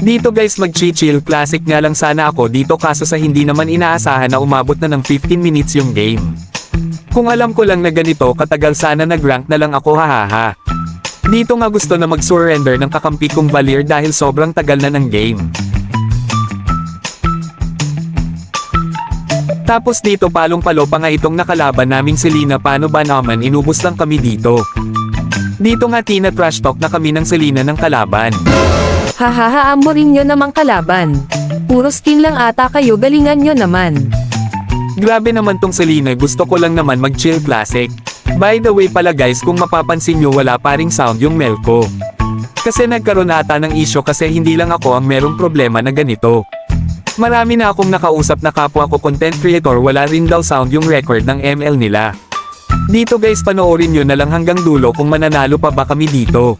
Dito guys mag-chill classic nga lang sana ako dito kaso sa hindi naman inaasahan na umabot na ng 15 minutes yung game. Kung alam ko lang na ganito katagal sana nag-rank na lang ako hahaha. Dito nga gusto na mag-surrender ng kakampi kong Valier dahil sobrang tagal na ng game. Tapos dito palong-palo pa nga itong nakalaban naming si Lina, paano ba naman inubos lang kami dito. Dito nga tina-trash talk na kami ng Selena ng kalaban. Hahaha, amorin nyo namang kalaban. Puro skin lang ata kayo, galingan nyo naman. Grabe naman tong Selena, gusto ko lang naman mag-chill classic. By the way pala guys, kung mapapansin nyo wala pa ring sound yung Melko. Kasi nagkaroon ata ng issue kasi hindi lang ako ang merong problema na ganito. Marami na akong nakausap na kapwa ko content creator, wala rin daw sound yung record ng ML nila. Dito guys panoorin nyo na lang hanggang dulo kung mananalo pa ba kami dito.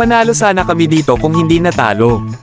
Panalo sana kami dito kung hindi natalo.